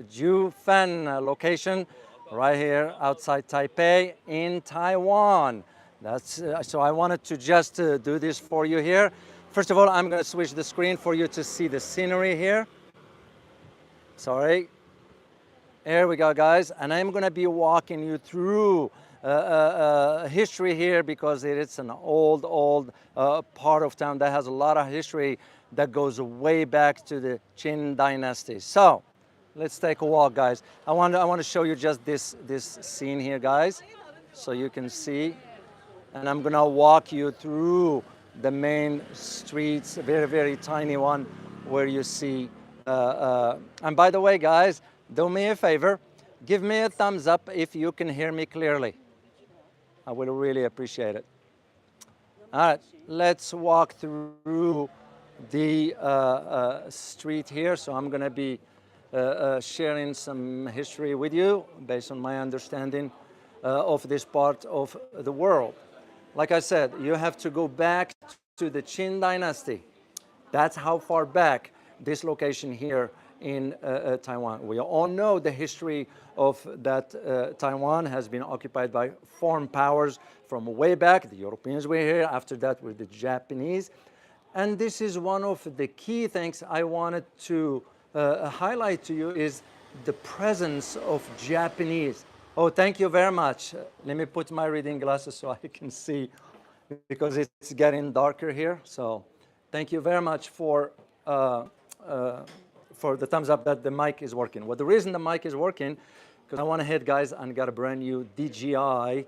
Jiufen location right here outside Taipei in Taiwan. So I wanted to just do this for you here. First of all, I'm going to switch the screen for you to see the scenery here. Sorry. Here we go, guys. And I'm going to be walking you through history here because it's an old part of town that has a lot of history that goes way back to the Qing Dynasty. So let's take a walk, guys. I want to show you just this scene here, guys, so you can see. And I'm going to walk you through the main streets, very tiny one where you see. And by the way, guys, do me a favor, give me a thumbs up if you can hear me clearly. I will really appreciate it. All right, let's walk through the street here. So I'm going to be sharing some history with you based on my understanding of this part of the world. Like I said, you have to go back to the Qing Dynasty. That's how far back this location here in Taiwan. We all know the history of that Taiwan has been occupied by foreign powers from way back. The Europeans were here, after that were the Japanese. And this is one of the key things I wanted to highlight to you is the presence of Japanese. Oh, thank you very much. Let me put my reading glasses so I can see because it's getting darker here. So thank you very much for the thumbs up that the mic is working. Well, the reason the mic is working, because I went ahead, guys, and got a brand new DJI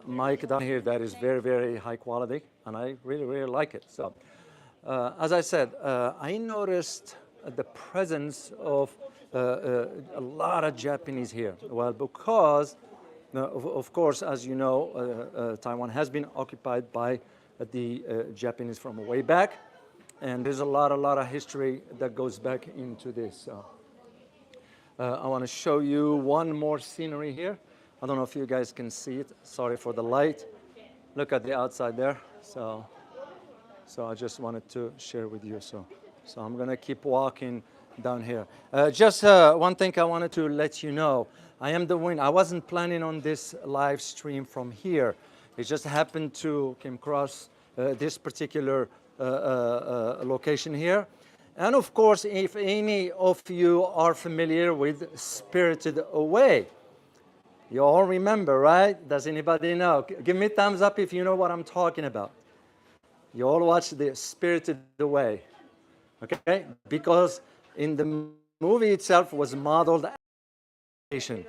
mic down here that is very high quality, and I really like it. So, as I said, I noticed the presence of a lot of Japanese here. Well, because, of course, as you know, Taiwan has been occupied by the Japanese from way back. And there's a lot of history that goes back into this. I want to show you one more scenery here. I don't know if you guys can see it. Sorry for the light. Look at the outside there. So I just wanted to share with you. So I'm going to keep walking down here. Just one thing I wanted to let you know. I wasn't planning on this live stream from here. It just happened to come across this particular location here. And of course, if any of you are familiar with Spirited Away, you all remember, right? Does anybody know? Give me a thumbs up if you know what I'm talking about. You all watched the Spirited Away, okay? Because in the movie itself was modeled after.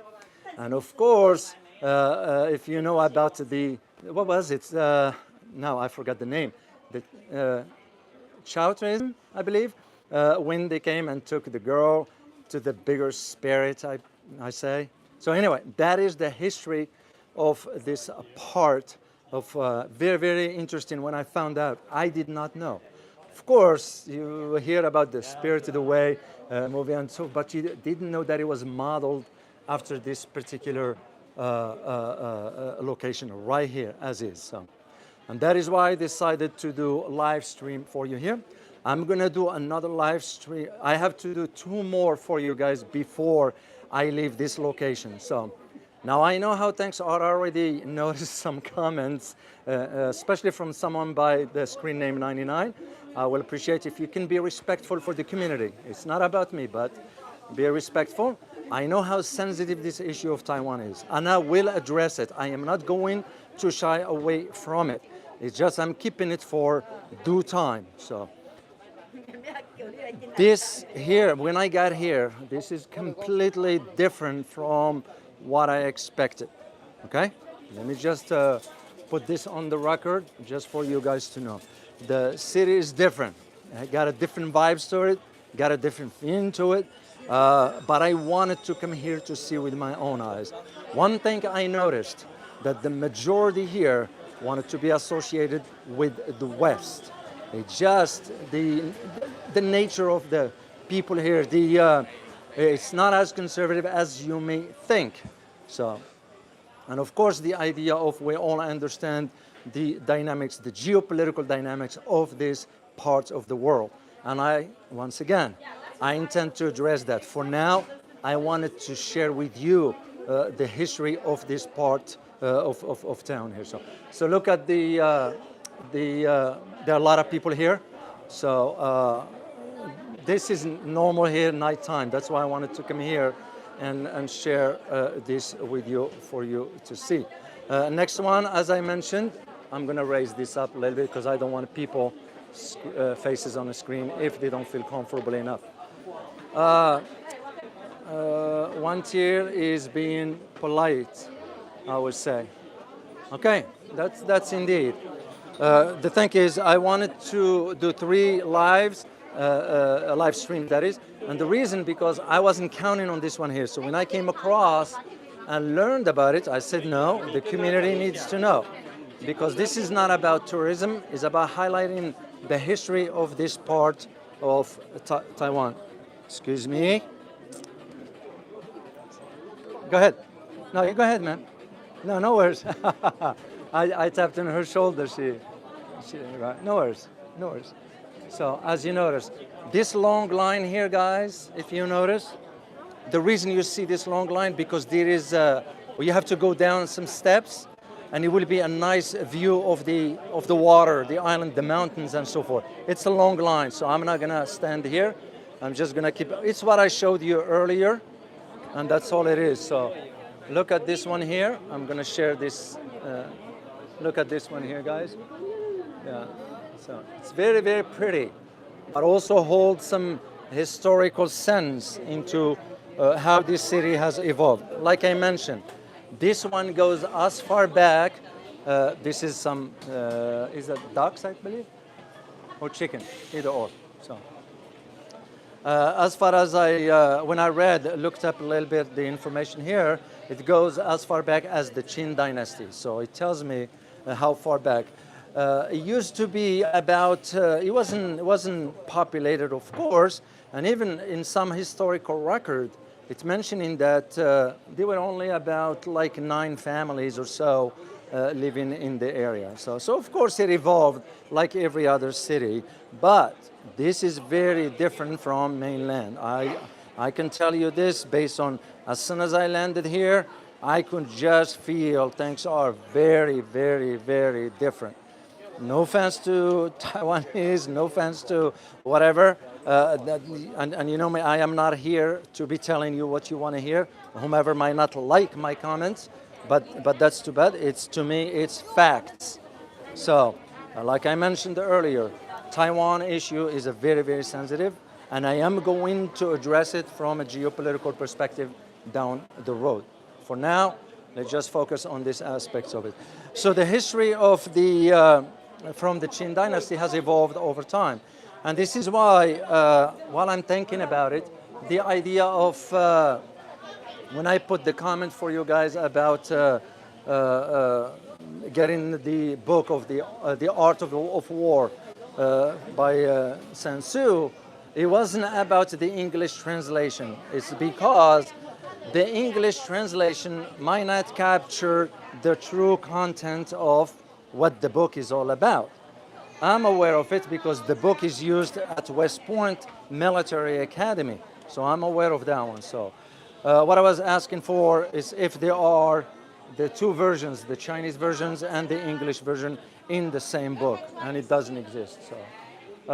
And of course, if you know about what was it? Now I forgot the name. The Chaotism, I believe, when they came and took the girl to the bigger spirit, I say. So anyway, that is the history of this part of very interesting. When I found out, I did not know. Of course, you hear about the Spirited Away movie and so, but you didn't know that it was modeled after this particular location right here, as is. So. And that is why I decided to do a live stream for you here. I'm going to do another live stream. I have to do 2 more for you guys before I leave this location. So now I know how things are. Already noticed some comments, especially from someone by the screen name 99. I will appreciate if you can be respectful for the community. It's not about me, but be respectful. I know how sensitive this issue of Taiwan is, and I will address it. I am not going to shy away from it. It's just I'm keeping it for due time. So this here, when I got here, this is completely different from what I expected. Okay? Let me just put this on the record just for you guys to know. The city is different. It got a different vibes to it, got a different feel to it. But I wanted to come here to see with my own eyes. One thing I noticed, that the majority here wanted to be associated with the West. It's just the nature of the people here. It's not as conservative as you may think. So, and of course, the idea of we all understand the dynamics, the geopolitical dynamics of these parts of the world. And I, once again, I intend to address that. For now, I wanted to share with you the history of this part of town here. So look at there are a lot of people here. So this is normal here nighttime. That's why I wanted to come here and share this with you for you to see. Next one, as I mentioned, I'm going to raise this up a little bit because I don't want people faces on the screen if they don't feel comfortable enough. One tier is being polite, I would say. Okay, that's indeed. The thing is, I wanted to do 3 lives, a live stream that is, and the reason because I wasn't counting on this one here. So when I came across and learned about it, I said, no, the community needs to know. Because this is not about tourism, it's about highlighting the history of this part of Taiwan. Excuse me. Go ahead. No, you go ahead, man. No worries. I tapped on her shoulder. She right. No worries. So as you notice, this long line here, guys, if you notice, the reason you see this long line because there is you have to go down some steps, and it will be a nice view of the water, the island, the mountains, and so forth. It's a long line, so I'm not gonna stand here. I'm just gonna keep. It's what I showed you earlier, and that's all it is. So look at this one here. I'm gonna share this. Look at this one here, guys. Yeah. So it's very, very pretty, but also holds some historical sense into how this city has evolved. Like I mentioned, this one goes as far back. This is some, is that ducks, I believe, or chicken, either or. So, as far as when I looked up a little bit the information here, it goes as far back as the Qing Dynasty. So it tells me how far back. It used to be about, it wasn't populated, of course, and even in some historical record, it's mentioning that there were only about like 9 families or so living in the area. So of course it evolved like every other city, but this is very different from mainland. I can tell you this based on, as soon as I landed here, I could just feel things are very, very, very different. No offense to Taiwanese, no offense to whatever. And you know me, I am not here to be telling you what you want to hear. Whomever might not like my comments, but that's too bad. To me, it's facts. So, like I mentioned earlier, Taiwan issue is a very, very sensitive, and I am going to address it from a geopolitical perspective down the road. For now, let's just focus on these aspects of it. So the history of from the Qing Dynasty has evolved over time. And this is why, while I'm thinking about it, the idea of, when I put the comment for you guys about getting the book of the Art of War by Sun Tzu, it wasn't about the English translation. It's because the English translation might not capture the true content of what the book is all about. I'm aware of it because the book is used at West Point Military Academy. So I'm aware of that one. So what I was asking for is if there are the 2 versions, the Chinese versions and the English version in the same book, and it doesn't exist.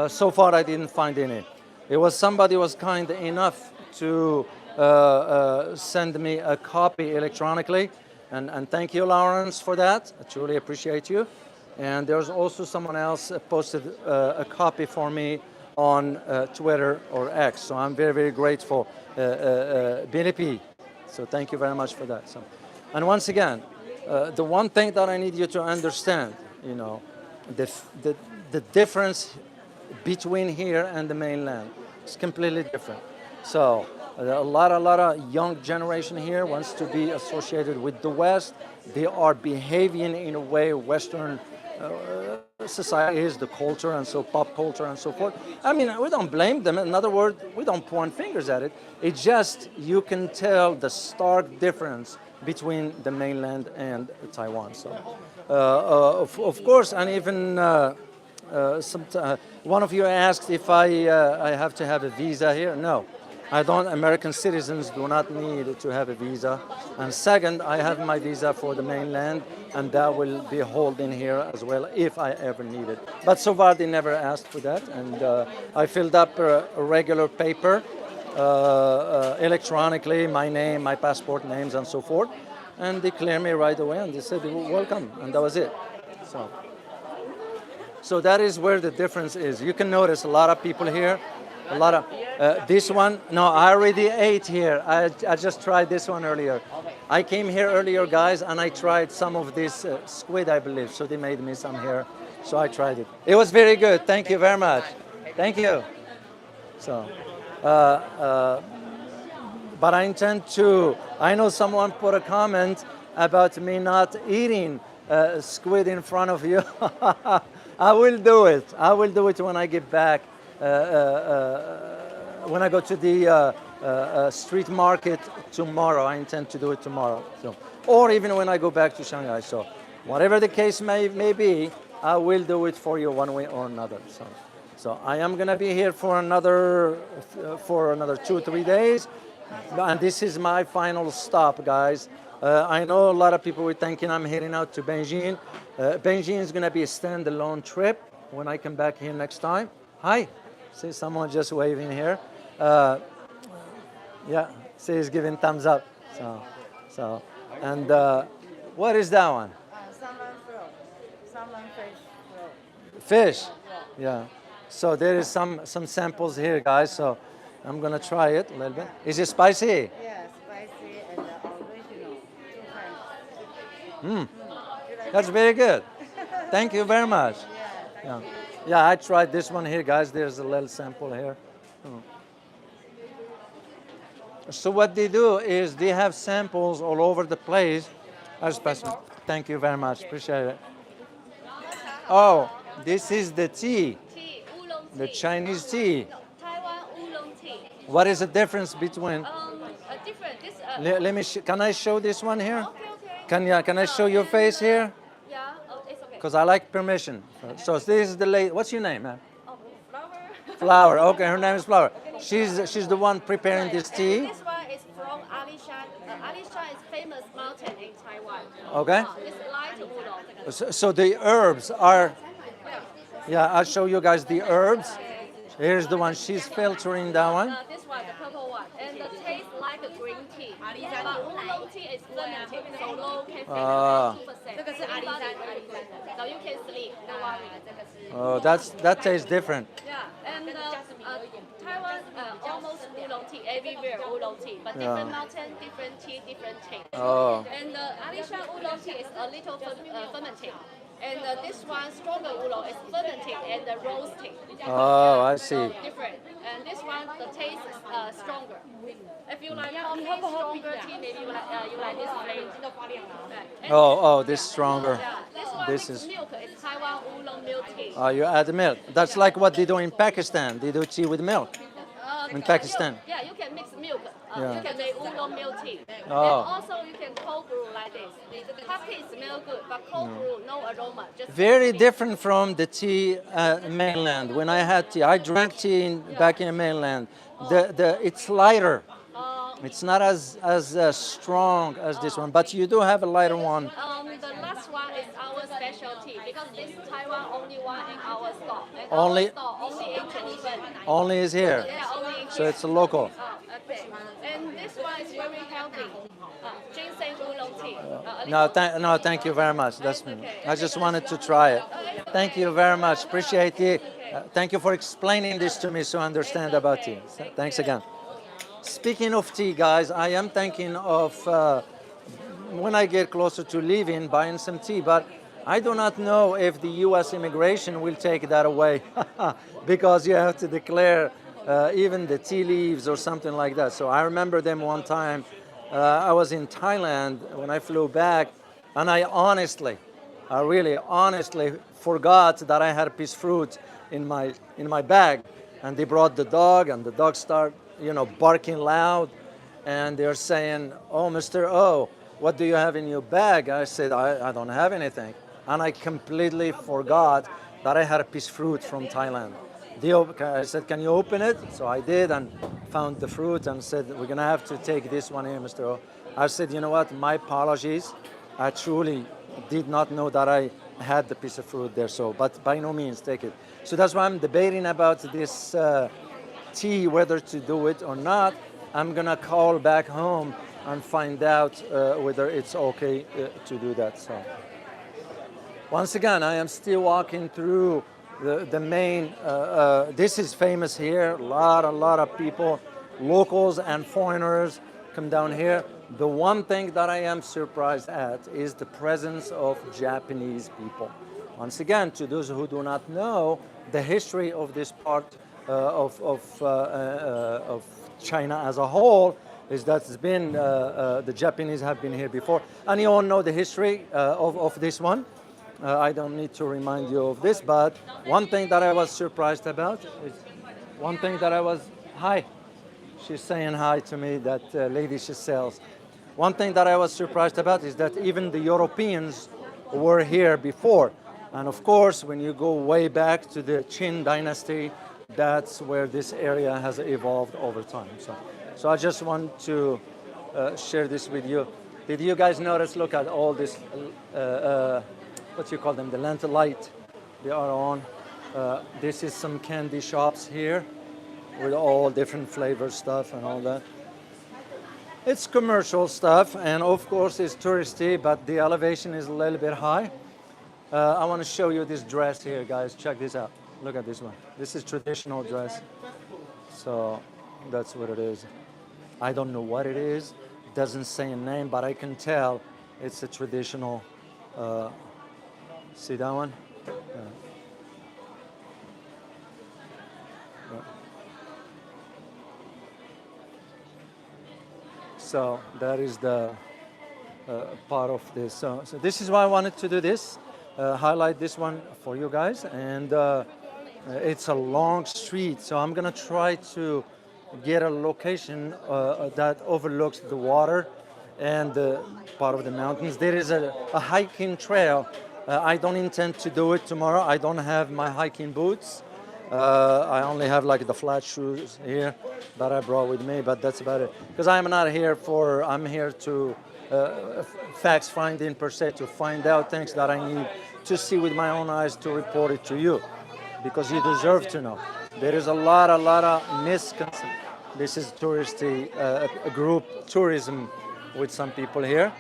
So far I didn't find any. It was somebody was kind enough to send me a copy electronically. And thank you, Lawrence, for that. I truly appreciate you. And there's also someone else posted a copy for me on Twitter or X. So I'm very, very grateful, BNP. So thank you very much for that. So, and once again, the one thing that I need you to understand, you know, the difference between here and the mainland is completely different. So a lot of young generation here wants to be associated with the West. They are behaving in a way Western society is, the culture and so pop culture and so forth. I mean, we don't blame them. In other words, we don't point fingers at it. It's just you can tell the stark difference between the mainland and Taiwan. So, of course, and even one of you asked if I have to have a visa here. No, I don't. American citizens do not need to have a visa. And second, I have my visa for the mainland, and that will be holding here as well if I ever need it. But so far, they never asked for that, and I filled up a regular paper electronically, my name, my passport names, and so forth, and they cleared me right away, and they said, welcome, and that was it. So that is where the difference is. You can notice a lot of people here, a lot of, this one, no, I already ate here. I just tried this one earlier. I came here earlier, guys, and I tried some of this squid, I believe, so they made me some here, so I tried it. It was very good, thank you very much. Thank you. So. But I intend to, I know someone put a comment about me not eating squid in front of you. I will do it. I will do it when I get back, when I go to the street market tomorrow. I intend to do it tomorrow. So, or even when I go back to Shanghai. So whatever the case may be, I will do it for you one way or another. So I am going to be here for another 2-3 days, and this is my final stop, guys. I know a lot of people were thinking I'm heading out to Beijing. Beijing is going to be a standalone trip when I come back here next time. Hi, see someone just waving here. Yeah, see he's giving thumbs up. So, and what is that one? Salmon fish. Fish, yeah. So there is some samples here, guys. So I'm gonna try it a little bit. Is it spicy? Yeah, spicy and original. That's very good. Thank you very much. Yeah, I tried this one here, guys. There's a little sample here. So what they do is they have samples all over the place. Thank you very much. Appreciate it. Oh, this is the tea. The Chinese tea. Taiwan oolong tea. What is the difference between? Different. This. Let me. Can I show this one here? Okay. Can I show your face here? Yeah. Oh, it's okay. Because I like permission. So this is the lady. What's your name, ma'am? Flower. Flower. Okay, her name is Flower. She's the one preparing this tea. This one is from Alishan. Alishan is famous mountain in Taiwan. Okay. It's light oolong. So the herbs are. Yeah, I'll show you guys the herbs. Here's the one. She's filtering that one. This one, the purple one, and the taste like a green tea. But oolong tea is fermented, so low caffeine, 2%. So you can sleep. No worry. Oh, that tastes different. Yeah, and Taiwan almost oolong tea everywhere oolong tea, but different mountain, different tea, different taste. Oh. And Alishan oolong tea is a little fermented. And this one, stronger oolong, is fermented and roasted. Oh, I see. So different. And this one, the taste is stronger. If you like coffee, stronger tea, maybe you like this flavor. Right. Oh, this stronger. Yeah, this one This mixed is. milk. It's Taiwan oolong milk tea. Oh, you add milk. That's like what they do in Pakistan. They do tea with milk. In Pakistan. Yeah, you can mix milk. Yeah. You can make oolong milk tea. Oh. And also you can cold brew like this. Coffee smell good, but cold brew no aroma. Just Very different from the tea mainland. When I had tea, I drank tea back in mainland. It's lighter. It's not as strong as this one, but you do have a lighter one. The last one is our specialty because this is Taiwan only one in our store. And Only- our store only in Jiufen. Only is here. Yeah, only in So here. it's a local. Okay. And this one is very healthy. Ginseng oolong tea. No, thank you very much. That's me. I just wanted to try it. Thank you very much. Appreciate it. Thank you for explaining this to me so I understand about tea. Thanks again. Speaking of tea, guys, I am thinking of when I get closer to leaving, buying some tea, but I do not know if the U.S. immigration will take that away because you have to declare even the tea leaves or something like that. So I remember them one time. I was in Thailand when I flew back, and I really honestly forgot that I had a piece of fruit in my bag, and they brought the dog, and the dog started, barking loud, and they're saying, "Oh, Mr. O, what do you have in your bag?" I said, I don't have anything, and I completely forgot that I had a piece of fruit from Thailand. I said, can you open it? So I did and found the fruit and said, we're going to have to take this one here, Mr. O. I said, you know what, my apologies. I truly did not know that I had the piece of fruit there, so, but by no means take it. So that's why I'm debating about this tea, whether to do it or not. I'm going to call back home and find out whether it's okay to do that. So once again, I am still walking through the main, this is famous here, a lot of people, locals and foreigners come down here. The one thing that I am surprised at is the presence of Japanese people. Once again, to those who do not know, the history of this part of China as a whole is that it's been, the Japanese have been here before. And you all know the history of this one. I don't need to remind you of this, but one thing that I was surprised about is hi, she's saying hi to me, that lady she sells. One thing that I was surprised about is that even the Europeans were here before. And of course, when you go way back to the Qing Dynasty, that's where this area has evolved over time. So I just want to share this with you. Did you guys notice, look at all this, what you call them, the lantern light they are on. This is some candy shops here with all different flavor stuff and all that. It's commercial stuff, and of course it's touristy, but the elevation is a little bit high. I want to show you this dress here, guys. Check this out. Look at this one. This is traditional dress. So that's what it is. I don't know what it is. It doesn't say a name, but I can tell it's a traditional. See that one? Yeah. So that is the part of this. So this is why I wanted to do this, highlight this one for you guys. And it's a long street, so I'm gonna try to get a location that overlooks the water and the part of the mountains. There is a hiking trail. I don't intend to do it tomorrow. I don't have my hiking boots. I only have like the flat shoes here that I brought with me, but that's about it. Because I'm not here for, I'm here to facts finding per se, to find out things that I need to see with my own eyes to report it to you, because you deserve to know. There is a lot of misconceptions. This is touristy, group tourism with some people here.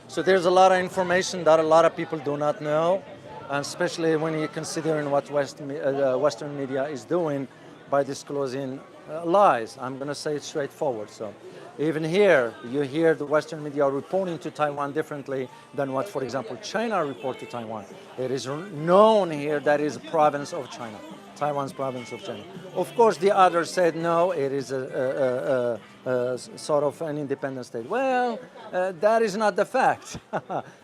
So there's a lot of information that a lot of people do not know, and especially when you're considering what Western media is doing by disclosing lies. I'm going to say it straightforward. So even here, you hear the Western media reporting to Taiwan differently than what, for example, China report to Taiwan. It is known here that it is a province of China, Taiwan's province of China. Of course, the others said, no, it is a sort of an independent state. Well, that is not the fact.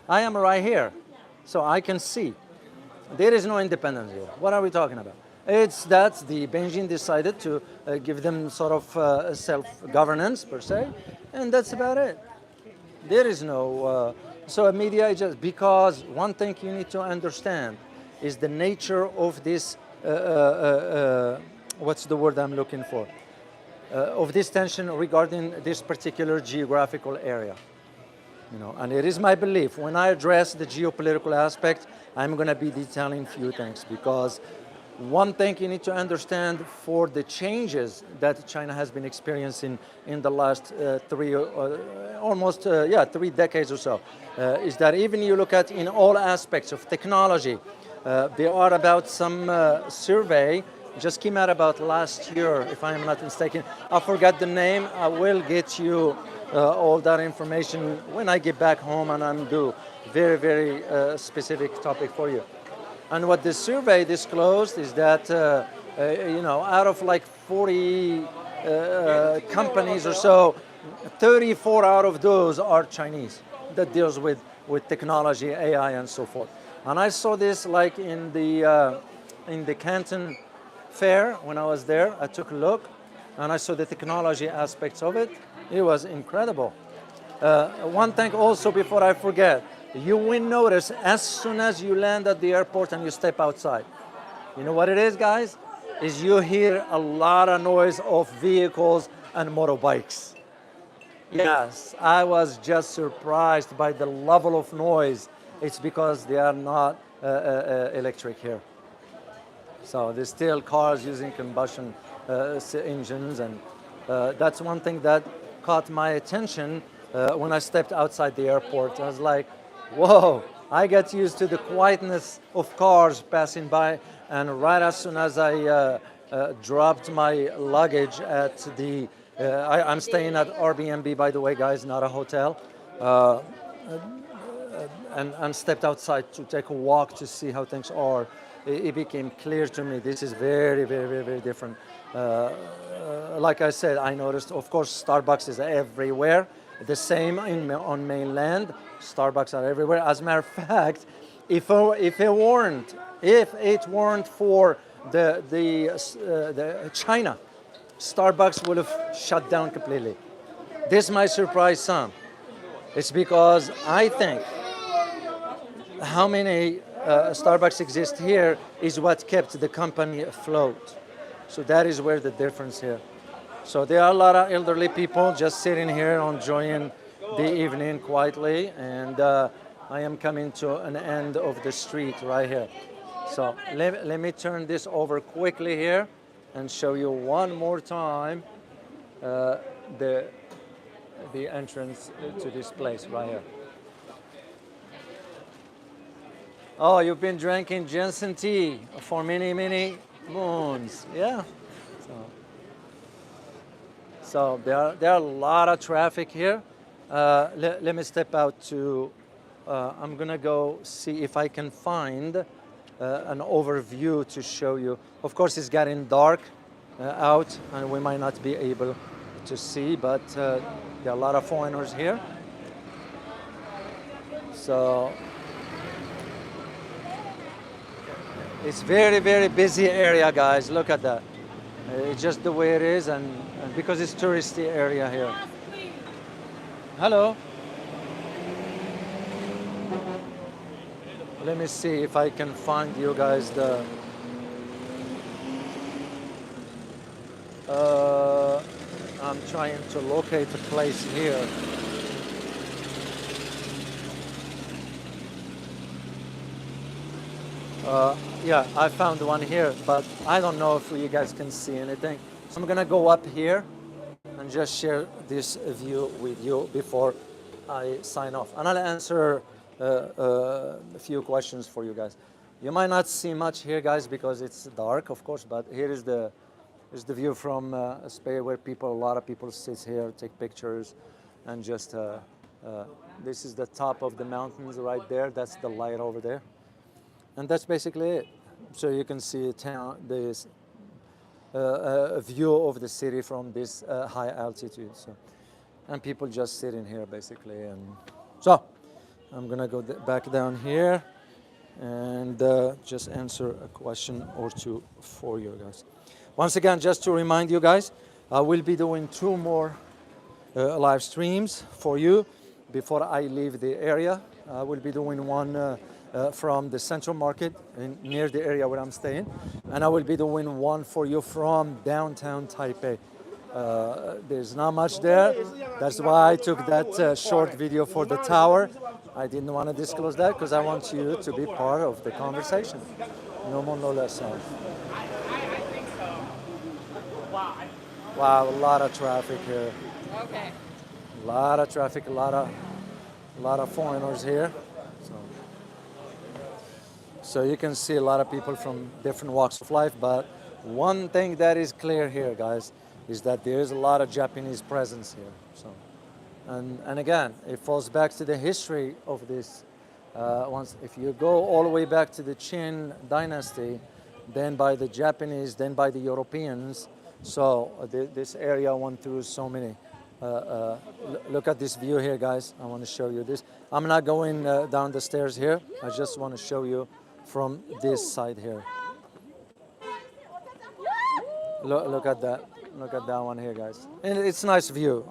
I am right here, so I can see. There is no independence here. What are we talking about? It's that the Beijing decided to give them sort of self-governance per se, and that's about it. There is no, so media is just, because one thing you need to understand is the nature of this, what's the word I'm looking for? Of this tension regarding this particular geographical area. You know, and it is my belief, when I address the geopolitical aspect, I'm going to be detailing a few things, because one thing you need to understand for the changes that China has been experiencing in the last 3 decades or so, is that even you look at in all aspects of technology, there are about some survey just came out about last year, if I'm not mistaken. I forgot the name. I will get you all that information when I get back home, and I'm do very, very specific topic for you. And what this survey disclosed is that, you know, out of like 40 companies or so, 34 out of those are Chinese that deals with technology, AI, and so forth. And I saw this like in the Canton Fair when I was there. I took a look, and I saw the technology aspects of it. It was incredible. One thing also, before I forget, you will notice as soon as you land at the airport and you step outside. You know what it is, guys? Is you hear a lot of noise of vehicles and motorbikes. Yes, I was just surprised by the level of noise. It's because they are not electric here. So there's still cars using combustion engines, and that's one thing that caught my attention when I stepped outside the airport. I was like, whoa, I get used to the quietness of cars passing by, and right as soon as I dropped my luggage at the, I'm staying at Airbnb, by the way, guys, not a hotel, and stepped outside to take a walk to see how things are. It became clear to me this is very, very, very, very different. Like I said, I noticed, of course, Starbucks is everywhere. The same on mainland. Starbucks are everywhere. As a matter of fact, if it weren't for the China, Starbucks would have shut down completely. This might surprise some. It's because I think how many Starbucks exist here is what kept the company afloat. So that is where the difference here. So there are a lot of elderly people just sitting here enjoying the evening quietly, and I am coming to an end of the street right here. So let me turn this over quickly here and show you one more time the entrance to this place right here. Oh, you've been drinking ginseng tea for many, many moons. Yeah. So there are a lot of traffic here. Let me step out to, I'm gonna go see if I can find an overview to show you. Of course, it's getting dark out and we might not be able to see, but there are a lot of foreigners here. So it's very, very busy area, guys. Look at that. It's just the way it is, and because it's touristy area here. Hello. Let me see if I can find you guys the. I'm trying to locate a place here. Yeah, I found one here, but I don't know if you guys can see anything. So I'm gonna go up here and just share this view with you before I sign off. And I'll answer a few questions for you guys. You might not see much here, guys, because it's dark, of course, but here is the view from a space where a lot of people sit here, take pictures, and just, this is the top of the mountains right there. That's the light over there. And that's basically it. So you can see this view of the city from this high altitude. So, and people just sitting here basically. And so I'm gonna go back down here and just answer a question or two for you guys. Once again, just to remind you guys, I will be doing 2 more live streams for you before I leave the area. I will be doing one from the Central Market near the area where I'm staying, and I will be doing one for you from downtown Taipei. There's not much there. That's why I took that short video for the tower. I didn't want to disclose that because I want you to be part of the conversation. No more, no less. Wow, a lot of traffic here. Okay. A lot of traffic, a lot of foreigners here. So you can see a lot of people from different walks of life, but one thing that is clear here, guys, is that there is a lot of Japanese presence here. So, and again, it falls back to the history of this. If you go all the way back to the Qing Dynasty, then by the Japanese, then by the Europeans. So this area went through so many. Look at this view here, guys. I want to show you this. I'm not going down the stairs here. I just want to show you from this side here. Look at that. Look at that one here, guys. And it's a nice view.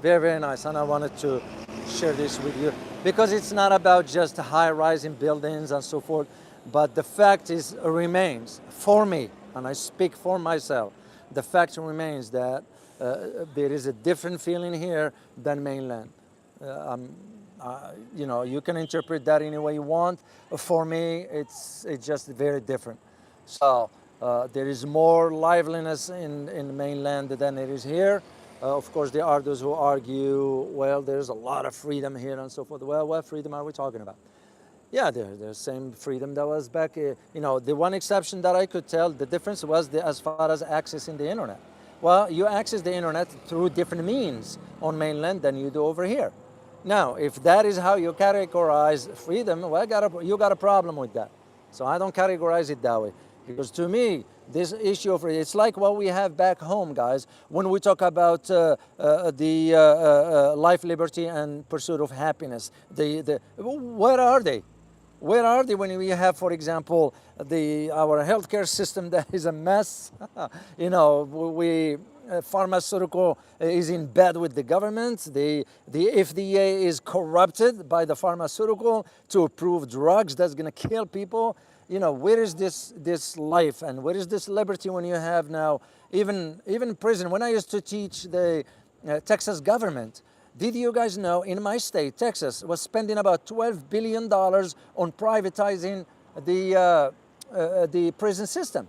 Very, very nice. And I wanted to share this with you. because it's not about just high-rising buildings and so forth, but the fact remains, for me, and I speak for myself, the fact remains that there is a different feeling here than mainland. You know, you can interpret that any way you want. For me, it's just very different. So there is more liveliness in mainland than there is here. Of course, there are those who argue, well, there's a lot of freedom here and so forth. Well, what freedom are we talking about? Yeah, there's the same freedom that was back. You know, the one exception that I could tell, the difference was as far as accessing the internet. Well, you access the internet through different means on mainland than you do over here. Now, if that is how you categorize freedom, well, you got a problem with that. So I don't categorize it that way. Because to me, this issue of freedom, it's like what we have back home, guys, when we talk about life, liberty, and pursuit of happiness. Where are they? Where are they when we have, for example, our healthcare system that is a mess? You know, pharmaceutical is in bed with the government. The FDA is corrupted by the pharmaceutical to approve drugs that's going to kill people. You know, where is this life and where is this liberty when you have now even prison? When I used to teach the Texas government, did you guys know in my state, Texas, was spending about $12 billion on privatizing the prison system?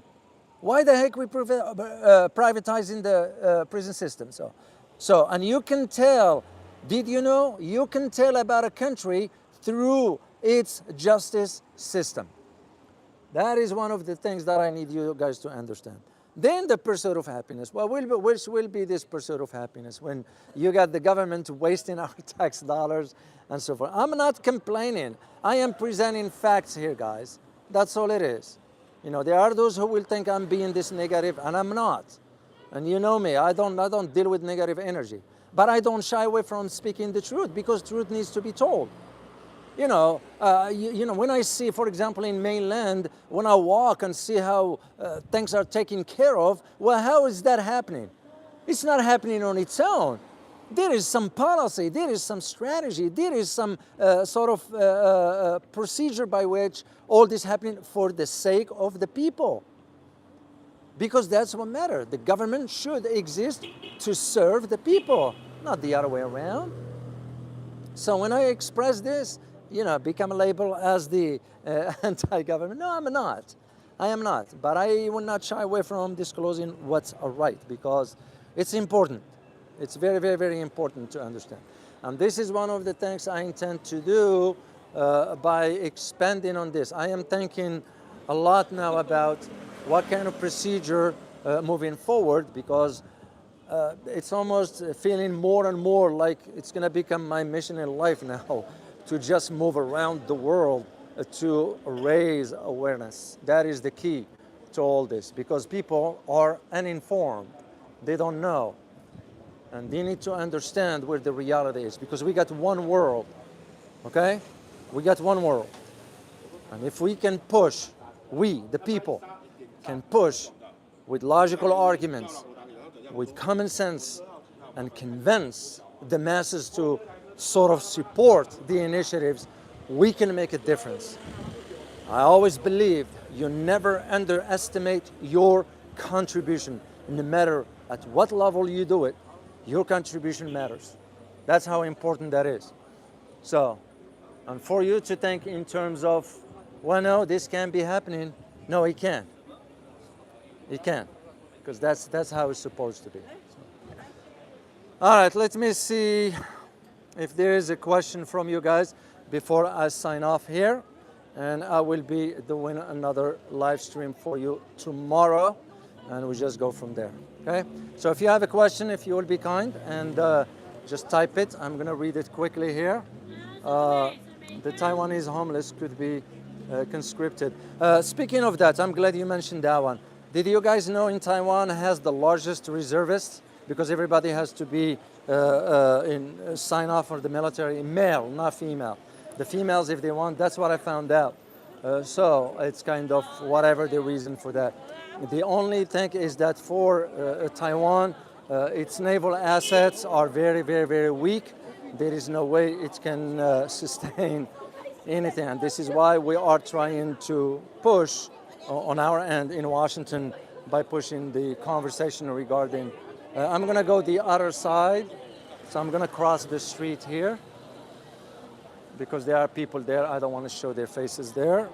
Why the heck we privatizing the prison system? So, and you can tell, did you know? You can tell about a country through its justice system. That is one of the things that I need you guys to understand. Then the pursuit of happiness. Well, which will be this pursuit of happiness when you got the government wasting our tax dollars and so forth? I'm not complaining. I am presenting facts here, guys. That's all it is. You know, there are those who will think I'm being this negative, and I'm not. And you know me, I don't deal with negative energy. But I don't shy away from speaking the truth, because truth needs to be told. You know, when I see, for example, in mainland, when I walk and see how things are taken care of, well, how is that happening? It's not happening on its own. There is some policy, there is some strategy, there is some sort of procedure by which all this happening for the sake of the people. Because that's what matters. The government should exist to serve the people, not the other way around. So when I express this, you know, become labeled as the anti-government. No, I'm not. I am not. But I will not shy away from disclosing what's right, because it's important. It's very, very, very important to understand. And this is one of the things I intend to do by expanding on this. I am thinking a lot now about what kind of procedure moving forward, because it's almost feeling more and more like it's going to become my mission in life now, to just move around the world to raise awareness. That is the key to all this, because people are uninformed. They don't know. And they need to understand where the reality is, because we got one world, okay? We got one world. And if we can push, we, the people, can push with logical arguments, with common sense, and convince the masses to sort of support the initiatives, we can make a difference. I always believe you never underestimate your contribution. No matter at what level you do it, your contribution matters. That's how important that is. So, and for you to think in terms of, well, no, this can't be happening. No, it can. It can, because that's how it's supposed to be. So. All right, let me see if there is a question from you guys before I sign off here. And I will be doing another live stream for you tomorrow, and we just go from there, okay? So if you have a question, if you will be kind, and just type it. I'm gonna read it quickly here. The Taiwanese homeless could be conscripted. Speaking of that, I'm glad you mentioned that one. Did you guys know in Taiwan has the largest reservists? Because everybody has to be sign off for the military, male, not female. The females, if they want, that's what I found out. So it's kind of whatever the reason for that. The only thing is that for Taiwan, its naval assets are very, very, very weak. there is no way it can sustain anything. And this is why we are trying to push on our end in Washington by pushing the conversation regarding. I'm going to go the other side. So I'm going to cross the street here because there are people there. I don't want to show their faces there.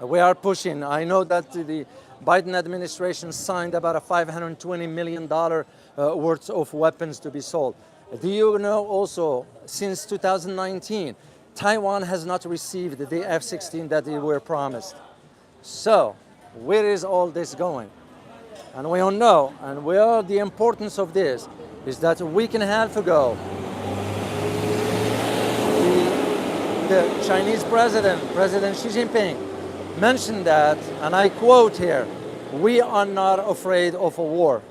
We are pushing. I know that the Biden administration signed about a $520 million worth of weapons to be sold. Do you know also, since 2019, Taiwan has not received the F-16 that they were promised. So, where is all this going? And we all know, and we all, the importance of this is that a week and a half ago, the Chinese President Xi Jinping, mentioned that, and I quote here, "We are not afraid of a war."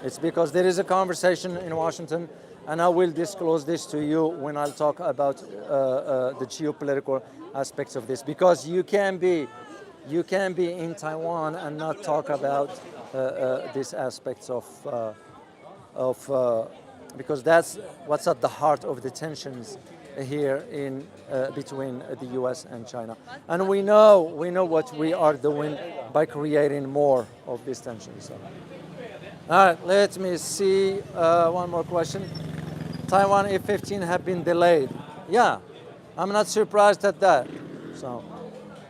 It's because there is a conversation in Washington, and I will disclose this to you when I'll talk about the geopolitical aspects of this. Because you can be in Taiwan and not talk about these aspects of because that's what's at the heart of the tensions here in between the U.S. and China, and we know what we are doing by creating more of these tensions. So. All right, let me see one more question. Taiwan F-15 have been delayed. Yeah, I'm not surprised at that. So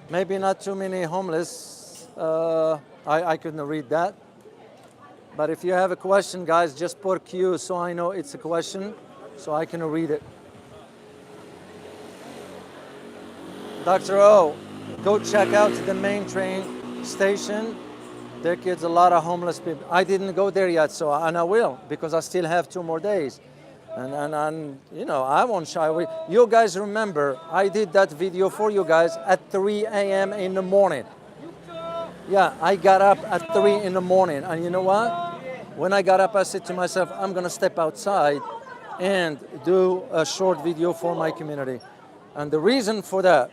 maybe not too many homeless. I couldn't read that. But if you have a question, guys, just put Q so I know it's a question, so I can read it. Dr. O, go check out the main train station. There kids a lot of homeless people. I didn't go there yet, and I will, because I still have 2 more days. And you know, I won't shy away. You guys remember, I did that video for you guys at 3 a.m. in the morning. Yeah, I got up at 3 in the morning, and you know what? When I got up, I said to myself, I'm gonna step outside and do a short video for my community. And the reason for that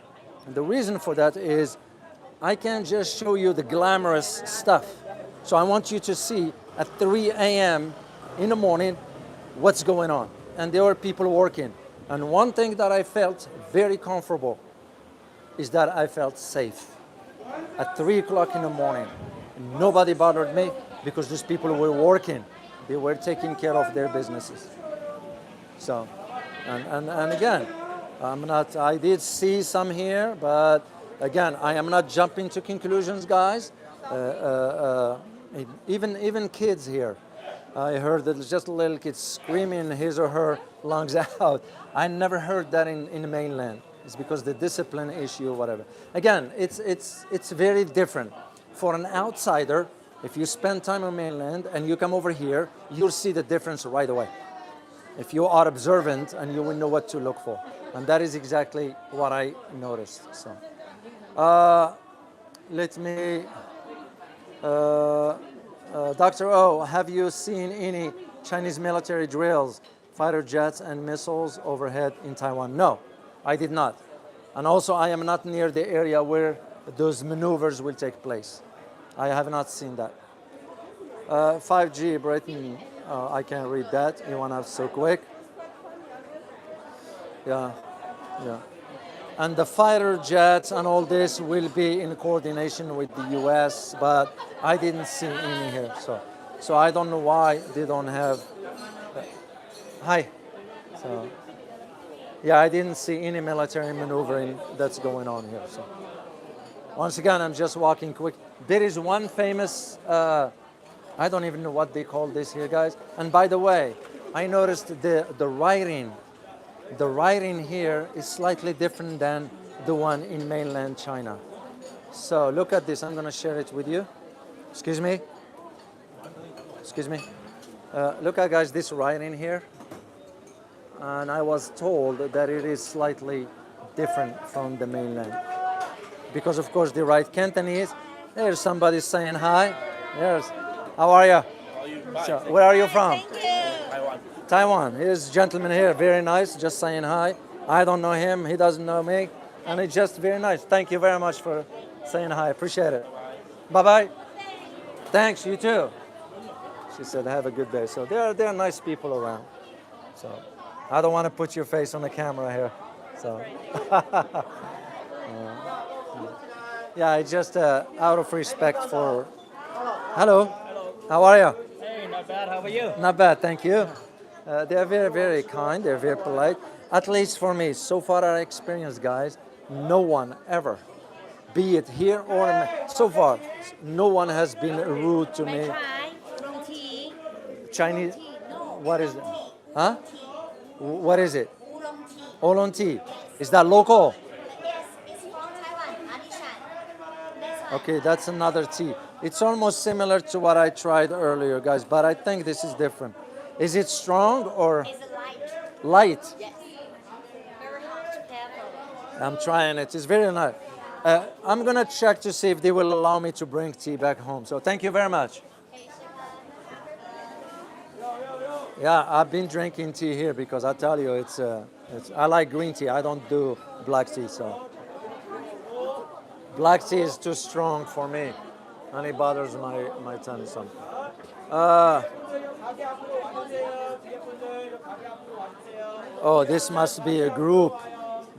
is I can't just show you the glamorous stuff. So I want you to see at 3 a.m. in the morning what's going on. And there were people working. And one thing that I felt very comfortable is that I felt safe. At 3 o'clock in the morning, nobody bothered me because these people were working. They were taking care of their businesses. So, and again, I did see some here, but again, I am not jumping to conclusions, guys. Even kids here. I heard that just a little kid screaming his or her lungs out. I never heard that in the mainland. It's because the discipline issue or whatever. Again, it's very different. For an outsider, if you spend time on mainland and you come over here, you'll see the difference right away. If you are observant, and you will know what to look for. And that is exactly what I noticed. So, let me, Dr. O, have you seen any Chinese military drills, fighter jets and missiles overhead in Taiwan? No, I did not. And also, I am not near the area where those maneuvers will take place. I have not seen that. 5G, Britain, I can't read that. You want to so quick? Yeah. And the fighter jets and all this will be in coordination with the U.S., but I didn't see any here. So I don't know why they don't have. Hi. So, yeah, I didn't see any military maneuvering that's going on here. So once again, I'm just walking quick. There is one famous, I don't even know what they call this here, guys. And by the way, I noticed the writing here is slightly different than the one in mainland China. So look at this. I'm going to share it with you. Excuse me. Look at, guys, this writing here. And I was told that it is slightly different from the mainland. Because, of course, they write Cantonese. There's somebody saying hi. There's, how are you? So, where are you from? Taiwan. Here's a gentleman here, very nice, just saying hi. I don't know him, he doesn't know me, and it's just very nice. Thank you very much for saying hi, appreciate it. Bye-bye. Thanks, you too. She said, have a good day. So there are nice people around. So I don't want to put your face on the camera here. So. Yeah, it's just out of respect for. Hello. How are you? Hey, not bad. How are you? Not bad, thank you. They're very, very kind. They're very polite. At least for me, so far our experience, guys, no one ever, be it here or so far, no one has been rude to me. Oolong tea. Chinese. No. What is it? Huh? What is it? Oolong tea. Oolong tea. Is that local? Yes, it's from Taiwan. Alishan. This one. Okay, that's another tea. It's almost similar to what I tried earlier, guys, but I think this is different. Is it strong or It's light. light? Yes. Very hot. Careful. I'm trying it. It's very nice. I'm gonna check to see if they will allow me to bring tea back home. So thank you very much. Yeah, I've been drinking tea here because I tell you, I like green tea. I don't do black tea, so black tea is too strong for me, and it bothers my tummy some. Oh, this must be a group.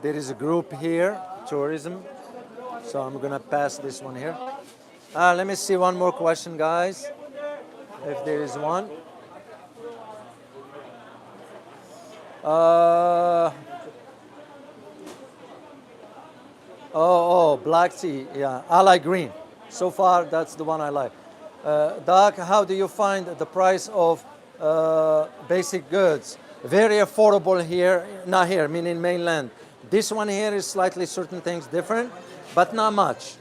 There is a group here, tourism. So I'm gonna pass this one here. Let me see one more question, guys, if there is one. Black tea. Yeah, I like green. So far, that's the one I like. Doc, how do you find the price of basic goods? Very affordable here, not here, meaning mainland. This one here is slightly certain things different, but not much,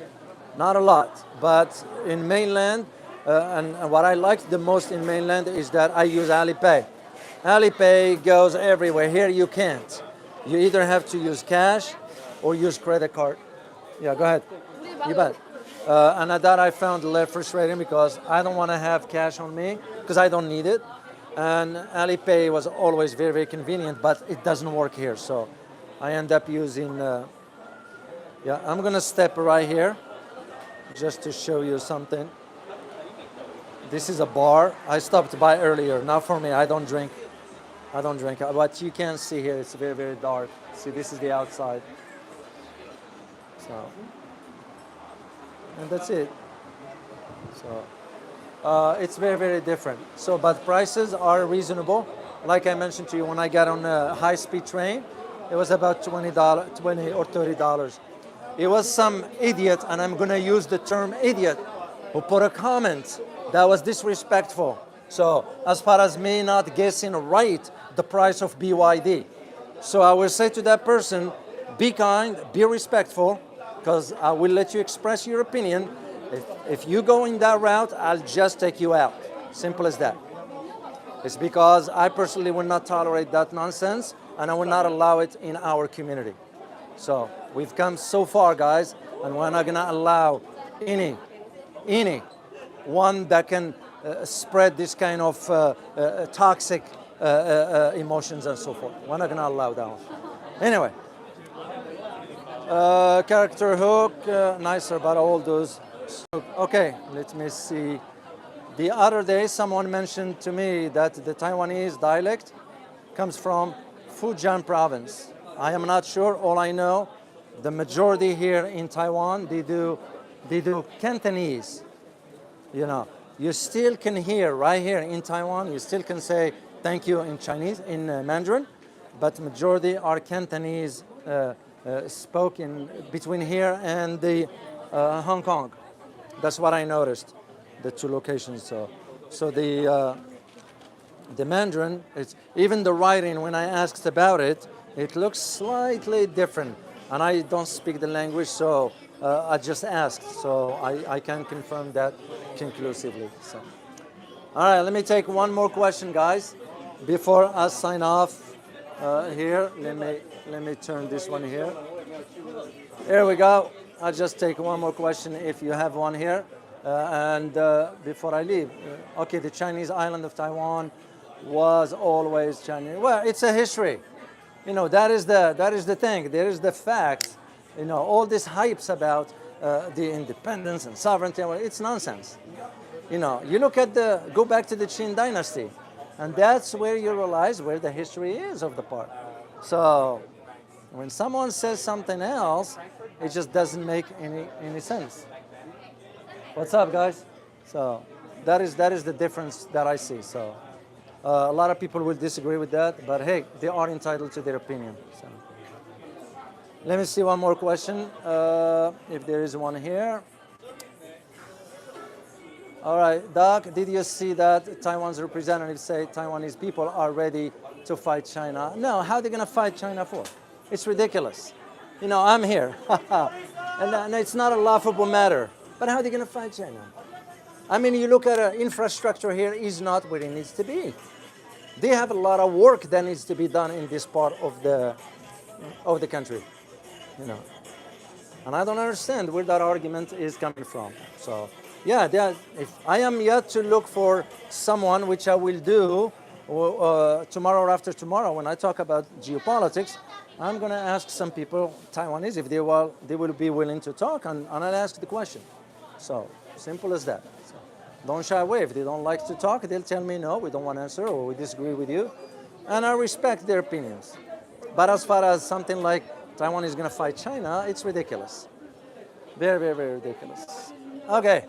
not a lot. But in mainland, and what I like the most in mainland is that I use Alipay. Alipay goes everywhere. Here you can't. You either have to use cash or use credit card. Yeah, go ahead. You bet. And that I found a little frustrating because I don't want to have cash on me because I don't need it. And Alipay was always very, very convenient, but it doesn't work here. So I end up using, yeah, I'm going to step right here just to show you something. This is a bar. I stopped by earlier. Not for me. I don't drink. I don't drink. But you can see here, it's very, very dark. See, this is the outside. So, and that's it. So, it's very, very different. So, but prices are reasonable. Like I mentioned to you, when I got on a high-speed train, it was about $20 or $30. It was some idiot, and I'm going to use the term idiot, who put a comment that was disrespectful. So as far as me not guessing right the price of BYD. So I will say to that person, be kind, be respectful, because I will let you express your opinion. If you go in that route, I'll just take you out. Simple as that. It's because I personally will not tolerate that nonsense, and I will not allow it in our community. So we've come so far, guys, and we're not going to allow any one that can spread this kind of toxic emotions and so forth. We're not going to allow that one. Anyway, character hook, nicer, but all those. Okay, let me see. The other day, someone mentioned to me that the Taiwanese dialect comes from Fujian province. I am not sure. All I know, the majority here in Taiwan, they do Cantonese. You know, you still can hear right here in Taiwan, you still can say thank you in Chinese, in Mandarin, but majority are Cantonese spoken between here and the Hong Kong. That's what I noticed, the two locations. So the Mandarin, it's even the writing. When I asked about it, it looks slightly different, and I don't speak the language, so I just asked. So I can confirm that conclusively. So, all right, let me take one more question, guys, before I sign off. Here, let me turn this one here. Here we go. I'll just take one more question if you have one here. And before I leave, okay, the Chinese island of Taiwan was always Chinese. Well, it's a history. You know, that is the thing. There is the fact. You know, all these hypes about the independence and sovereignty, it's nonsense. You know, you look at go back to the Qing Dynasty. And that's where you realize where the history is of the part. So when someone says something else, it just doesn't make any sense. What's up, guys? So that is the difference that I see. So a lot of people will disagree with that, but hey, they are entitled to their opinion. So let me see one more question, if there is one here. All right, Doc, did you see that Taiwan's representatives say Taiwanese people are ready to fight China? No, how are they going to fight China for? It's ridiculous. You know, I'm here. and it's not a laughable matter. But how are they going to fight China? I mean, you look at infrastructure here is not where it needs to be. They have a lot of work that needs to be done in this part of the country. You know, and I don't understand where that argument is coming from. So, yeah, if I am yet to look for someone, which I will do tomorrow or after tomorrow when I talk about geopolitics, I'm going to ask some people, Taiwanese, if they will be willing to talk, and I'll ask the question. So, simple as that. So, don't shy away. If they don't like to talk, they'll tell me, no, we don't want to answer, or we disagree with you, and I respect their opinions. But as far as something like Taiwan is going to fight China, it's ridiculous. Very, very, very ridiculous. Okay.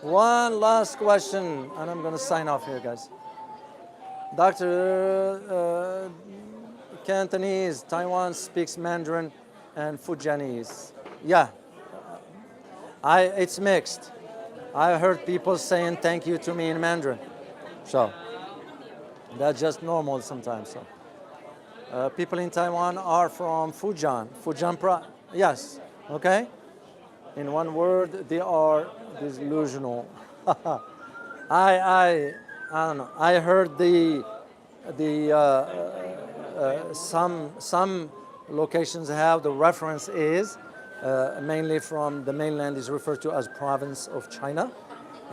One last question, and I'm going to sign off here, guys. Dr. Cantonese, Taiwan speaks Mandarin and Fujianese. Yeah, it's mixed. I heard people saying thank you to me in Mandarin. So, that's just normal sometimes. So. People in Taiwan are from Fujian. Yes, okay? In one word, they are delusional. I don't know. I heard some locations have the reference is mainly from the mainland is referred to as province of China.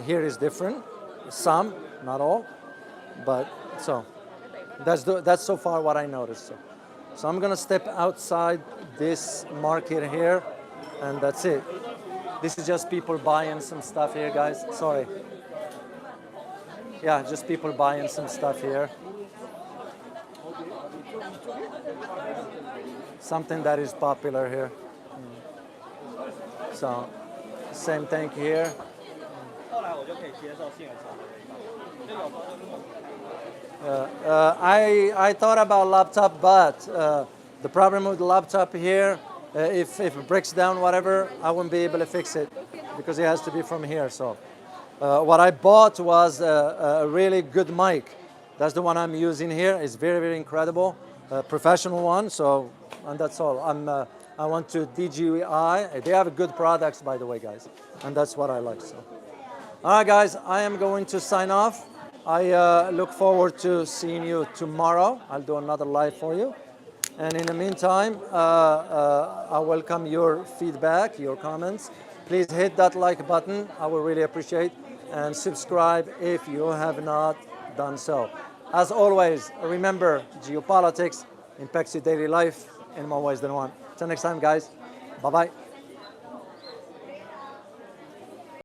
Here is different. Some, not all, but so that's so far what I noticed. So I'm gonna step outside this market here, and that's it. This is just people buying some stuff here, guys. Sorry. Yeah, just people buying some stuff here. Something that is popular here. So, same thing here. I thought about laptop, but the problem with the laptop here, if it breaks down, whatever, I won't be able to fix it because it has to be from here. So, what I bought was a really good mic. That's the one I'm using here. It's very, very incredible, professional one. So, and that's all. I went to DJI. They have good products, by the way, guys, and that's what I like. So, all right, guys, I am going to sign off. I look forward to seeing you tomorrow. I'll do another live for you. And in the meantime, I welcome your feedback, your comments. Please hit that like button. I will really appreciate. And subscribe if you have not done so. As always, remember, geopolitics impacts your daily life in more ways than one. Till next time, guys. Bye-bye.